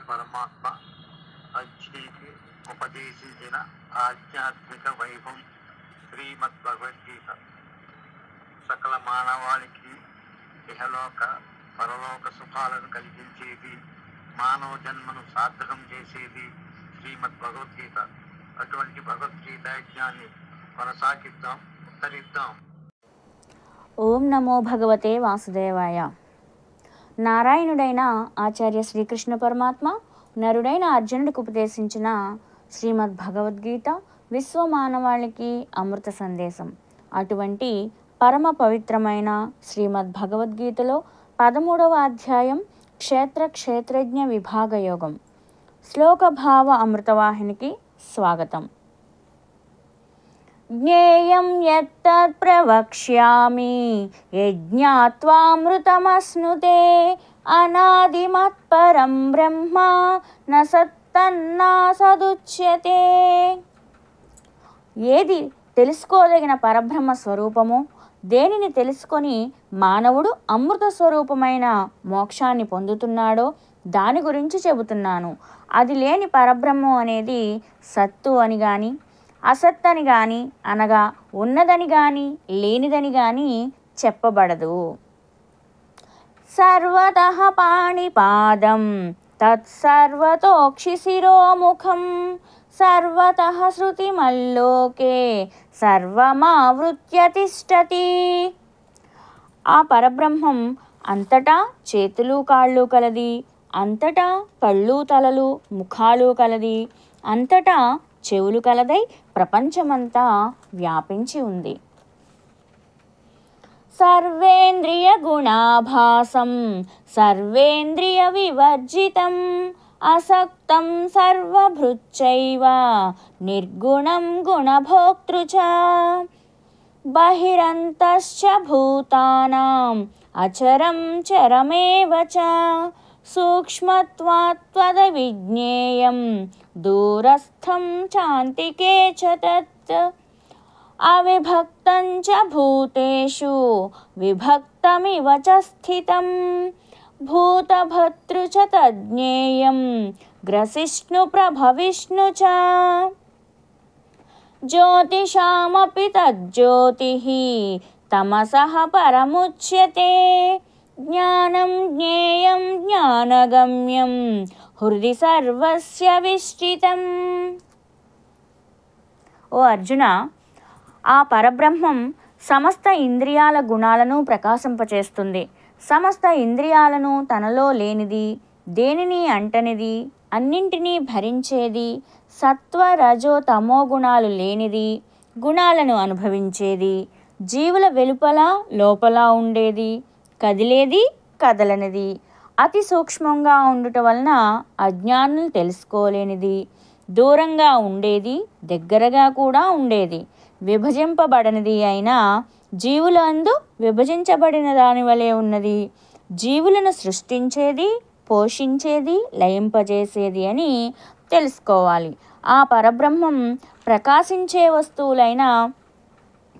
పరమాత్మ అర్జునికి ఉపదేశించిన ఆధ్యాత్మిక వైభవం శ్రీమద్ భగవద్గీత సకల మానవాళికి ఇహలోక పరలోక సుఖాలను కలిగించేది, మానవ జన్మను సార్థకం చేసేది శ్రీమద్ భగవద్గీత. అటువంటి భగవద్గీత యజ్ఞాన్ని కొనసాగిద్దాం, ఉత్తరిద్దాం. ఓం నమో భగవతే వాసుదేవాయ. నారాయణుడైన ఆచార్య శ్రీకృష్ణ పరమాత్మ నరుడైన అర్జునుడికి ఉపదేశించిన శ్రీమద్ భగవద్గీత విశ్వమానవాళికి అమృత సందేశం. అటువంటి పరమ పవిత్రమైన శ్రీమద్ భగవద్గీతలో 13వ అధ్యాయం క్షేత్రజ్ఞ విభాగ యోగం. శ్లోక భావ అమృతవాహినికి స్వాగతం. జ్ఞేయం యత్తత్ ప్రవక్ష్యామి యజ్ఞాత్వామృతమశ్నుతే అనాదిమత్పరం బ్రహ్మ న సత్తన్నాసదుచ్యతే. ఏది తెలుసుకోదగిన పరబ్రహ్మ స్వరూపమో, దేనిని తెలుసుకొని మానవుడు అమృత స్వరూపమైన మోక్షాన్ని పొందుతున్నాడో దాని గురించి చెబుతున్నాను. అది లేని పరబ్రహ్మం అనేది సత్తు అని కానీ, అసత్ అని కానీ, అనగా ఉన్నదని కానీ లేనిదని కానీ చెప్పబడదు. సర్వతః పాణిపాదం తత్సర్వతోక్షి శిరోముఖం సర్వతః శృతిమల్లోకే సర్వమావృత్య తిష్టతి. ఆ పరబ్రహ్మం అంతటా చేతులు కాళ్ళు కలది, అంతటా కళ్ళు తలలు ముఖాలు కలది, అంతటా చెవులు కలదై ప్రపంచమంతా వ్యాపించి ఉంది. సర్వేంద్రియ గుణాభాసం సర్వేంద్రియ వివర్జితం అసక్తం సర్వభృచ్చైవ నిర్గుణం గుణభోక్తృ చ బహిరంతశ్చ భూతానాం అచరం చరమేవ చ సూక్ష్మత్వాత్వద విజ్ఞేయం దూరస్థం చాంతికే చ తత్ అవిభక్తం చ భూతేషు విభక్తమివ చ స్థితం భూతభర్తృ చ తజ్ఞేయం గ్రసిష్ణు ప్రభవిష్ణు చ జ్యోతిషామపి తజ్జ్యోతిః తమసః పరముచ్యతే జ్ఞానం జ్ఞేయం జ్ఞానగమ్యం హృది సర్వస్య విష్ఠితం. ఓ అర్జున, ఆ పరబ్రహ్మం సమస్త ఇంద్రియాల గుణాలను ప్రకాశింపచేస్తుంది. సమస్త ఇంద్రియాలను తనలో లేనిది, దేనిని అంటనిది, అన్నింటినీ భరించేది, సత్వ రజో తమో గుణాలు లేనిది, గుణాలను అనుభవించేది, జీవుల వెలుపల లోపల ఉండేది, కదిలేది కదలనిది, అతి సూక్ష్మంగా ఉండుట వలన అజ్ఞానులు తెలుసుకోలేనిది, దూరంగా ఉండేది దగ్గరగా కూడా ఉండేది, విభజింపబడనిది అయినా జీవులందు విభజించబడిన దాని వలె ఉన్నది, జీవులను సృష్టించేది, పోషించేది, లయింపజేసేది అని తెలుసుకోవాలి. ఆ పరబ్రహ్మం ప్రకాశించే వస్తువులైన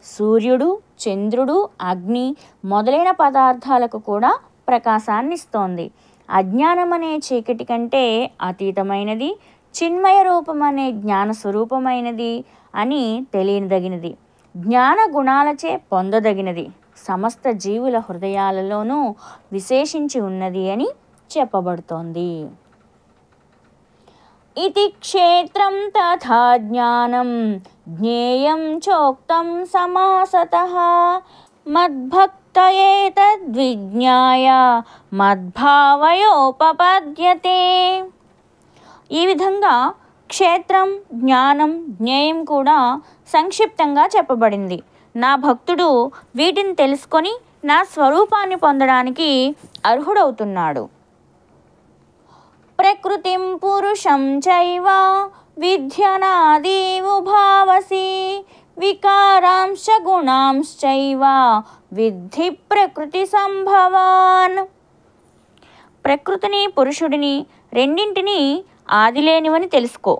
సూర్యుడు, చంద్రుడు, అగ్ని మొదలైన పదార్థాలకు కూడా ప్రకాశాన్నిస్తోంది. అజ్ఞానం అనే చీకటి కంటే అతీతమైనది, చిన్మయ రూపం అనే జ్ఞాన స్వరూపమైనది అని తెలియదగినది, జ్ఞాన గుణాలచే పొందదగినది, సమస్త జీవుల హృదయాలలోనూ విశేషించి ఉన్నది అని చెప్పబడుతోంది. ఇతి క్షేత్రం తథా జ్ఞానం జ్ఞేయం చోక్తం సమాసతః మద్భక్తయే తద్విజ్ఞాయ మద్భావయోపపద్యతే. ఈ విధంగా క్షేత్రం, జ్ఞానం, జ్ఞేయం కూడా సంక్షిప్తంగా చెప్పబడింది. నా భక్తుడు వీటిని తెలుసుకొని నా స్వరూపాన్ని పొందడానికి అర్హుడవుతున్నాడు. ప్రకృతిం పురుషం చైవ విద్యనాదీవుభావసి వికారాంశ గుణాంశ్చైవ విద్ధి ప్రకృతి సంభవాన్. ప్రకృతిని పురుషుడిని రెండింటినీ ఆదిలేనివని తెలుసుకో.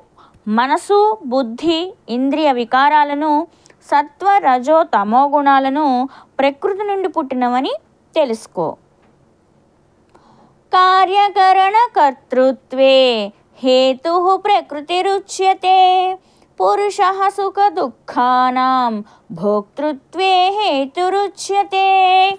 మనసు, బుద్ధి, ఇంద్రియ వికారాలను, సత్వ రజో తమో గుణాలను ప్రకృతి నుండి పుట్టినవని తెలుసుకో. కార్యకరణకర్తృత్వే హేతుః ప్రకృతిరుచ్యతే. పురుషః సుఖదుఃఖానాం భోక్తృత్వే హేతురుచ్యతే.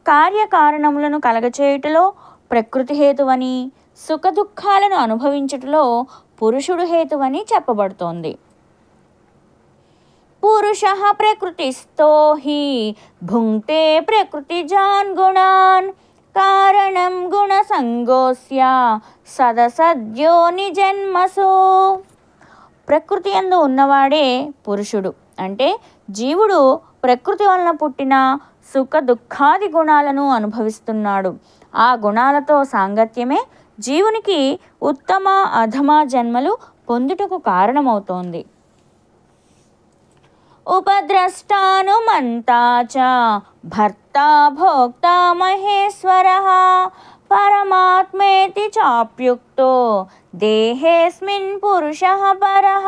కార్యకారణములను కలగచేయుటలో ప్రకృతి హేతువని, సుఖదుఖాలను అనుభవించుటలో పురుషుడు హేతువని చెప్పబడుతోంది. పురుషః ప్రకృతిస్థో హి భుంక్తే ప్రకృతిజాన్ గుణాన్ కారణం గుణసంగోస్య సదసద్యో నిజన్మసు. ప్రకృతి యందు ఉన్నవాడే పురుషుడు. అంటే జీవుడు ప్రకృతి వలన పుట్టిన సుఖ దుఃఖాది గుణాలను అనుభవిస్తున్నాడు. ఆ గుణాలతో సాంగత్యమే జీవునికి ఉత్తమ అధమ జన్మలు పొందుటకు కారణమవుతోంది. ఉపద్రష్టానుమంతా చ భర్త భోక్త మహేశ్వరః పరమాత్మేతి చాప్యుక్తో దేహేస్మిన్ పురుషః పరః.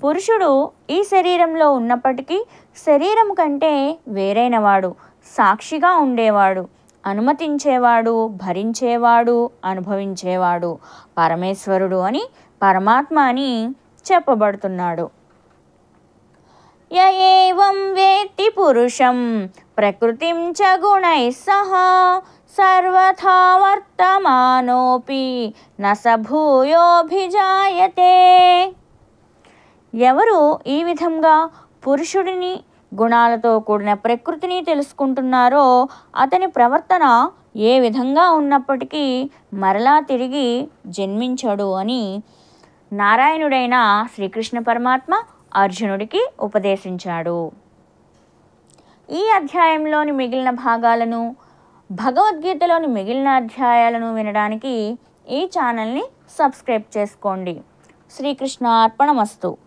పురుషుడు ఈ శరీరంలో ఉన్నప్పటికీ శరీరం కంటే వేరైనవాడు, సాక్షిగా ఉండేవాడు, అనుమతించేవాడు, భరించేవాడు, అనుభవించేవాడు పరమేశ్వరుడు అని, పరమాత్మ అని చెప్పబడుతున్నాడు. య ఏవం వేత్తి పురుషం ప్రకృతిం చ గుణైః సహ సర్వథా వర్తమానోపి న స భూయోభిజాయతే. ఎవరు ఈ విధంగా పురుషుడిని, గుణాలతో కూడిన ప్రకృతిని తెలుసుకుంటున్నారో అతని ప్రవర్తన ఏ విధంగా ఉన్నప్పటికీ మరలా తిరిగి జన్మించడు అని నారాయణుడైన శ్రీకృష్ణ పరమాత్మ అర్జునుడికి ఉపదేశించాడు. ఈ అధ్యాయంలోని మిగిలిన భాగాలను, భగవద్గీతలోని మిగిలిన అధ్యాయాలను వినడానికి ఈ ఛానల్ని సబ్స్క్రైబ్ చేసుకోండి. శ్రీకృష్ణ అర్పణమస్తు.